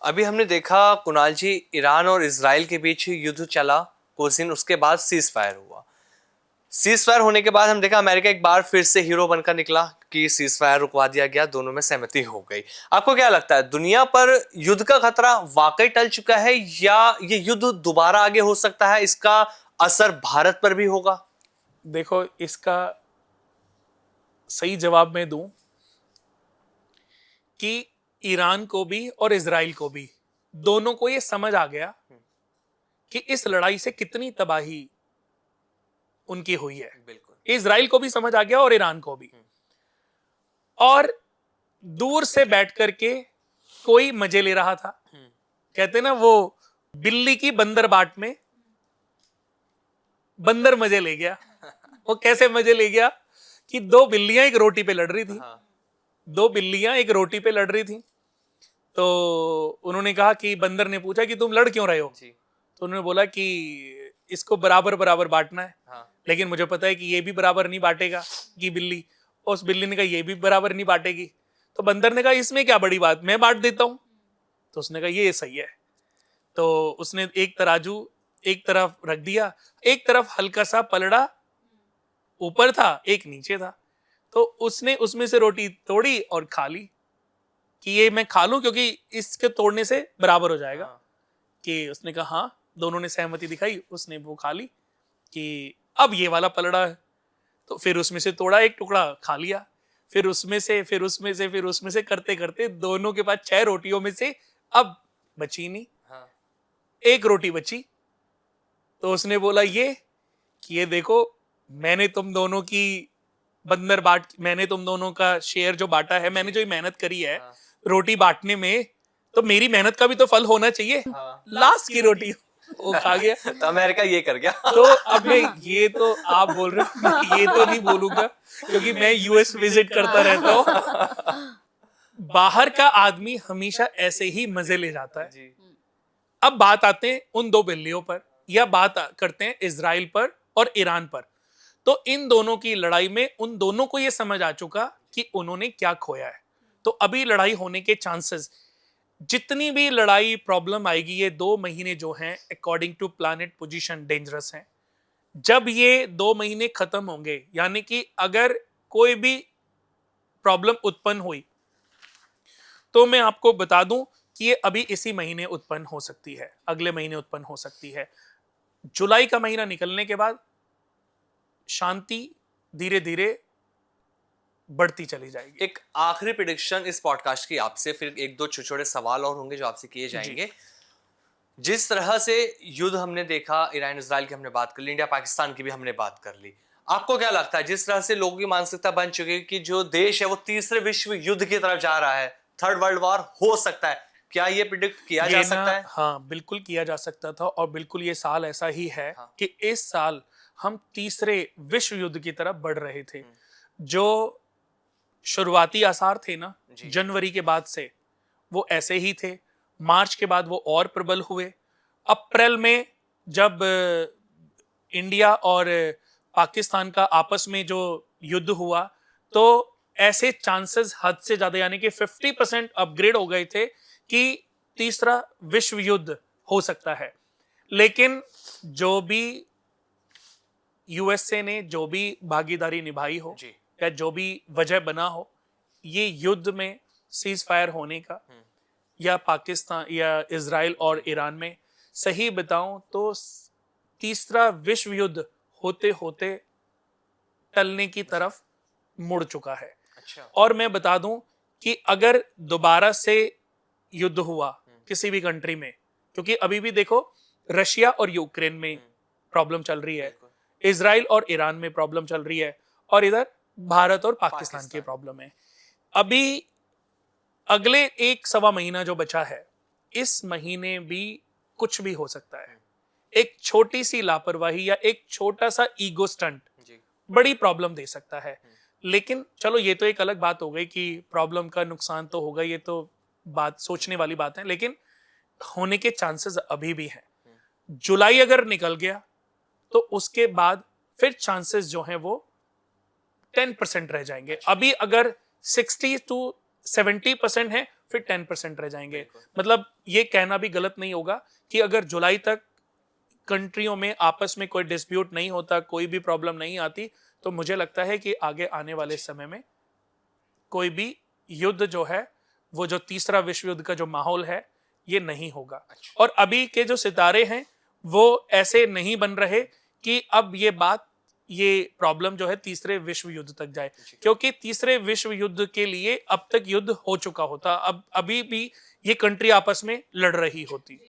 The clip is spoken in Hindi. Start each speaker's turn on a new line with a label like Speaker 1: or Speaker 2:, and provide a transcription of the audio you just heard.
Speaker 1: अभी हमने देखा कुणाल जी, ईरान और इजराइल के बीच युद्ध चला कुछ दिन, उसके बाद सीज फायर हुआ। सीज फायर होने के बाद हम देखा अमेरिका एक बार फिर से हीरो बनकर निकला कि सीज फायर रुकवा दिया गया, दोनों में सहमति हो गई। आपको क्या लगता है, दुनिया पर युद्ध का खतरा वाकई टल चुका है या ये युद्ध दोबारा आगे हो सकता है? इसका असर भारत पर भी होगा?
Speaker 2: देखो, इसका सही जवाब मैं दूं कि ईरान को भी और इजराइल को भी, दोनों को ये समझ आ गया कि इस लड़ाई से कितनी तबाही उनकी हुई है।
Speaker 1: बिल्कुल।
Speaker 2: इजराइल को भी समझ आ गया और ईरान को भी। और दूर से बैठ करके कोई मजे ले रहा था। कहते ना, वो बिल्ली की बंदर बाट में बंदर मजे ले गया। वो कैसे मजे ले गया कि दो बिल्लियां एक रोटी पे लड़ रही थी। दो बिल्लियां एक रोटी पे लड़ रही थी। तो उन्होंने कहा कि बंदर ने पूछा कि तुम लड़ क्यों रहे हो? तो उन्होंने बोला कि इसको बराबर बराबर बांटना है। लेकिन मुझे पता है कि ये भी बराबर नहीं बांटेगा कि बिल्ली। उस बिल्ली ने कहा ये भी बराबर नहीं बांटेगी। तो बंदर ने कहा इसमें क्या बड़ी बात, मैं बांट देता हूं। तो उसने कहा ये सही है। तो उसने एक तराजू एक तरफ रख दिया, एक तरफ हल्का सा पलड़ा ऊपर था, एक नीचे था। तो उसने उसमें से रोटी तोड़ी और खा ली कि ये मैं खा लूं क्योंकि इसके तोड़ने से बराबर हो जाएगा। कि उसने कहा हाँ, दोनों ने सहमति दिखाई, उसने वो खा ली कि अब ये वाला पलड़ा है। तो फिर उसमें से तोड़ा, एक टुकड़ा खा लिया, फिर उसमें से करते करते दोनों के पास 6 रोटियों में से अब बची नहीं, एक रोटी बची। तो उसने बोला ये कि ये देखो, मैंने तुम दोनों की मैंने तुम दोनों का शेयर जो बांटा है, मैंने जो मेहनत करी है रोटी बांटने में, तो मेरी मेहनत का भी तो फल होना चाहिए। लास्ट की रोटी वो खा गया।
Speaker 1: तो अमेरिका ये कर गया।
Speaker 2: तो अब मैं, ये तो आप बोल रहे हो, मैं ये तो नहीं बोलूंगा क्योंकि मैं यूएस विजिट करता रहता हूं। बाहर का आदमी हमेशा ऐसे ही मजे ले जाता है। अब बात आते हैं उन दो बिल्लियों पर, या बात करते हैं इजराइल पर और ईरान पर। तो इन दोनों की लड़ाई में उन दोनों को यह समझ आ चुका कि उन्होंने क्या खोया है। तो अभी लड़ाई होने के चांसेस, जितनी भी लड़ाई प्रॉब्लम आएगी, ये 2 महीने जो हैं according to planet position dangerous हैं। जब ये 2 महीने खत्म होंगे, यानी कि अगर कोई भी प्रॉब्लम उत्पन्न हुई, तो मैं आपको बता दूं कि ये अभी इसी महीने उत्पन्न हो सकती है, अगले महीने उत्पन्न हो सकती है। जुलाई का महीना निकलने के बाद शांति धीरे धीरे बढ़ती चली जाएगी।
Speaker 1: एक आखिरी प्रेडिक्शन इस पॉडकास्ट की आपसे, फिर एक दो छोटे छोटे सवाल और होंगे जो आपसे किए जाएंगे। जिस तरह से युद्ध हमने देखा, ईरान इजराइल की हमने बात कर ली, इंडिया पाकिस्तान की भी हमने बात कर ली, आपको क्या लगता है जिस तरह से लोगों की मानसिकता बन चुकी है कि जो देश है वो तीसरे विश्व युद्ध की तरफ जा रहा है, थर्ड वर्ल्ड वॉर हो सकता है, क्या ये प्रिडिक्ट किया जा सकता है?
Speaker 2: हाँ, बिल्कुल किया जा सकता था, और बिल्कुल ये साल ऐसा ही है कि इस साल हम तीसरे विश्व युद्ध की तरफ बढ़ रहे थे। जो शुरुआती आसार थे ना जनवरी के बाद से, वो ऐसे ही थे। मार्च के बाद वो और प्रबल हुए। अप्रैल में जब इंडिया और पाकिस्तान का आपस में जो युद्ध हुआ, तो ऐसे चांसेस हद से ज्यादा, यानी कि 50% अपग्रेड हो गए थे कि तीसरा विश्व युद्ध हो सकता है। लेकिन जो भी यूएसए ने जो भी भागीदारी निभाई हो, या जो भी वजह बना हो ये युद्ध में सीज फायर होने का, या पाकिस्तान या इजराइल और ईरान में, सही बताऊं तो तीसरा विश्व युद्ध होते होते टलने की तरफ मुड़ चुका है। और मैं बता दूं कि अगर दोबारा से युद्ध हुआ किसी भी कंट्री में, क्योंकि अभी भी देखो रशिया और यूक्रेन में प्रॉब्लम चल रही है, इजराइल और ईरान में प्रॉब्लम चल रही है, और इधर भारत और पाकिस्तान की प्रॉब्लम है। अभी अगले 1-1.25 महीना जो बचा है, इस महीने भी कुछ भी हो सकता है। एक छोटी सी लापरवाही या एक छोटा सा ईगो स्टंट बड़ी प्रॉब्लम दे सकता है। लेकिन चलो, ये तो एक अलग बात हो गई कि प्रॉब्लम का नुकसान तो होगा, ये तो बात सोचने वाली बात है, लेकिन होने के चांसेस अभी भी हैं। जुलाई अगर निकल गया तो उसके बाद फिर चांसेस जो हैं वो 10% रह जाएंगे। अभी अगर 60 to 70% है, फिर 10% रह जाएंगे। मतलब ये कहना भी गलत नहीं होगा कि अगर जुलाई तक कंट्रियों में आपस में कोई डिस्प्यूट नहीं होता, कोई भी प्रॉब्लम नहीं आती, तो मुझे लगता है कि आगे आने वाले समय में कोई भी युद्ध जो है, वो जो तीसरा विश्व युद्ध का जो माहौल है, ये नहीं होगा। और अभी के जो सितारे हैं वो ऐसे नहीं बन रहे कि अब ये प्रॉब्लम जो है तीसरे विश्व युद्ध तक जाए, क्योंकि तीसरे विश्व युद्ध के लिए अब तक युद्ध हो चुका होता, अब अभी भी ये कंट्री आपस में लड़ रही होती।